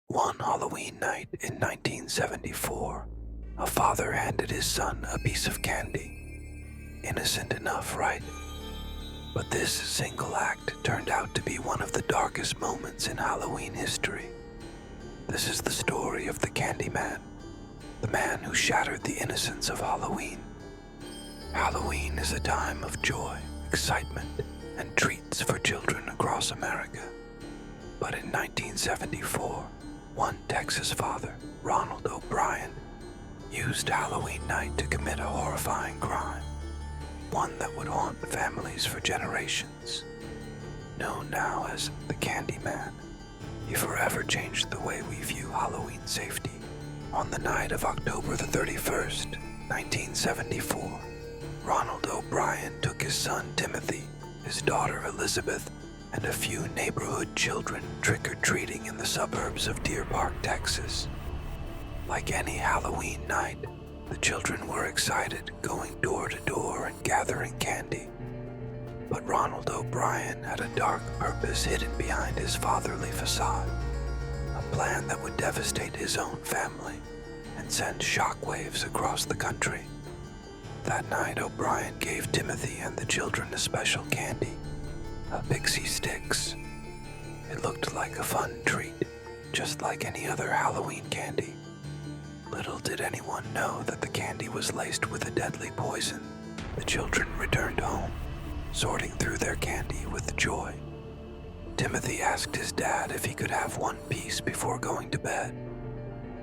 One Halloween night in 1974, a father handed his son a piece of candy. Innocent enough, right? But this single act turned out to be one of the darkest moments in Halloween history. This is the story of the Candyman, the man who shattered the innocence of Halloween. Halloween is a time of joy, excitement, and treats for children across America. But in 1974, one Texas father, Ronald O'Brien, used Halloween night to commit a horrifying crime, one that would haunt families for generations. Known now as the Candyman, he forever changed the way we view Halloween safety. On the night of October the 31st, 1974, Ronald O'Brien took his son Timothy, his daughter Elizabeth, and a few neighborhood children trick-or-treating in the suburbs of Deer Park, Texas. Like any Halloween night, the children were excited, going door to door and gathering candy. But Ronald O'Brien had a dark purpose hidden behind his fatherly facade, a plan that would devastate his own family and send shockwaves across the country. That night, O'Brien gave Timothy and the children a special candy, a pixie sticks. It looked like a fun treat, just like any other Halloween candy. Little did anyone know that the candy was laced with a deadly poison. The children returned home, sorting through their candy with joy. Timothy asked his dad if he could have one piece before going to bed.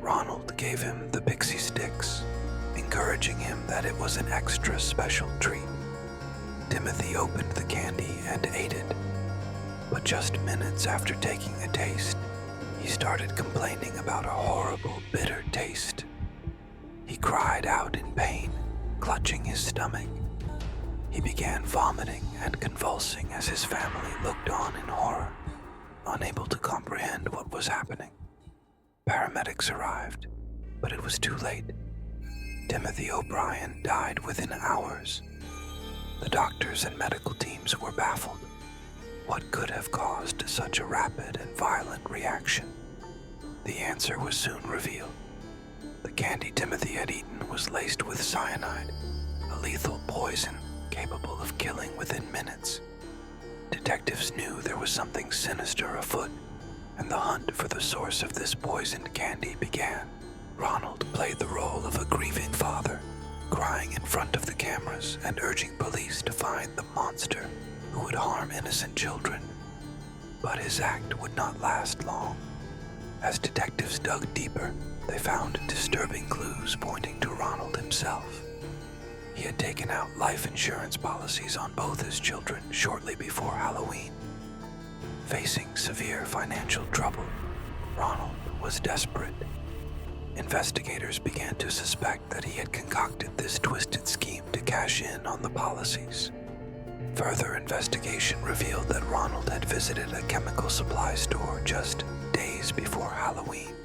Ronald gave him the pixie sticks, encouraging him that it was an extra special treat. Timothy opened the candy and ate it, but just minutes after taking a taste, he started complaining about a horrible, bitter taste. He cried out in pain, clutching his stomach. He began vomiting and convulsing as his family looked on in horror, unable to comprehend what was happening. Paramedics arrived, but it was too late. Timothy O'Brien died within hours. The doctors and medical teams were baffled. What could have caused such a rapid and violent reaction? The answer was soon revealed. The candy Timothy had eaten was laced with cyanide, a lethal poison capable of killing within minutes. Detectives knew there was something sinister afoot, and the hunt for the source of this poisoned candy began. Ronald played the role of a grieving father, crying in front of the cameras and urging police to find the monster who would harm innocent children. But his act would not last long. As detectives dug deeper, they found disturbing clues pointing to Ronald himself. He had taken out life insurance policies on both his children shortly before Halloween. Facing severe financial trouble, Ronald was desperate. Investigators began to suspect that he had concocted this twisted scheme to cash in on the policies. Further investigation revealed that Ronald had visited a chemical supply store just days before Halloween,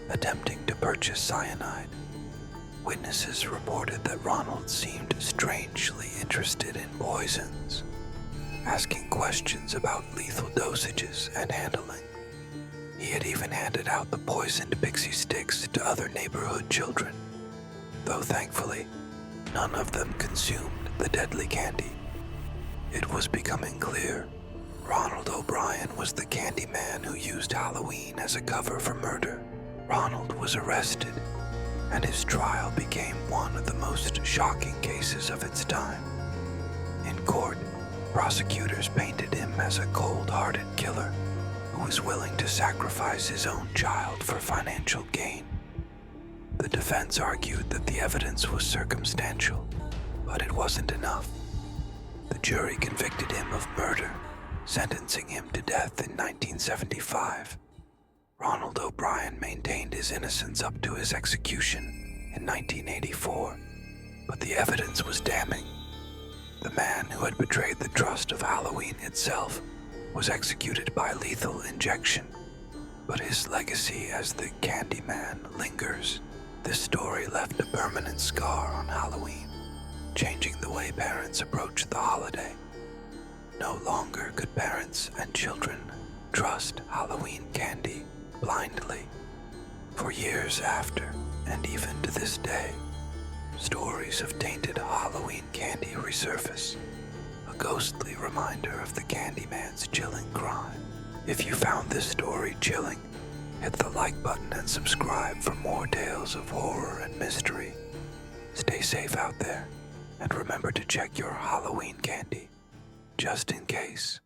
attempting to purchase cyanide. Witnesses reported that Ronald seemed strangely interested in poisons, asking questions about lethal dosages and handling. He had even handed out the poisoned pixie sticks to other neighborhood children, though thankfully, none of them consumed the deadly candy. It was becoming clear Ronald O'Brien was the Candyman who used Halloween as a cover for murder. Ronald was arrested, and his trial became one of the most shocking cases of its time. In court, prosecutors painted him as a cold-hearted killer who was willing to sacrifice his own child for financial gain. The defense argued that the evidence was circumstantial, but it wasn't enough. The jury convicted him of murder, sentencing him to death in 1975. Ronald O'Brien maintained his innocence up to his execution in 1984, but the evidence was damning. The man who had betrayed the trust of Halloween itself was executed by lethal injection, but his legacy as the Candyman lingers. This story left a permanent scar on Halloween, changing the way parents approach the holiday. No longer could parents and children trust Halloween candy blindly. For years after, and even to this day, stories of tainted Halloween candy resurface, a ghostly reminder of the Candyman's chilling crime. If you found this story chilling, hit the like button and subscribe for more tales of horror and mystery. Stay safe out there, and remember to check your Halloween candy, just in case.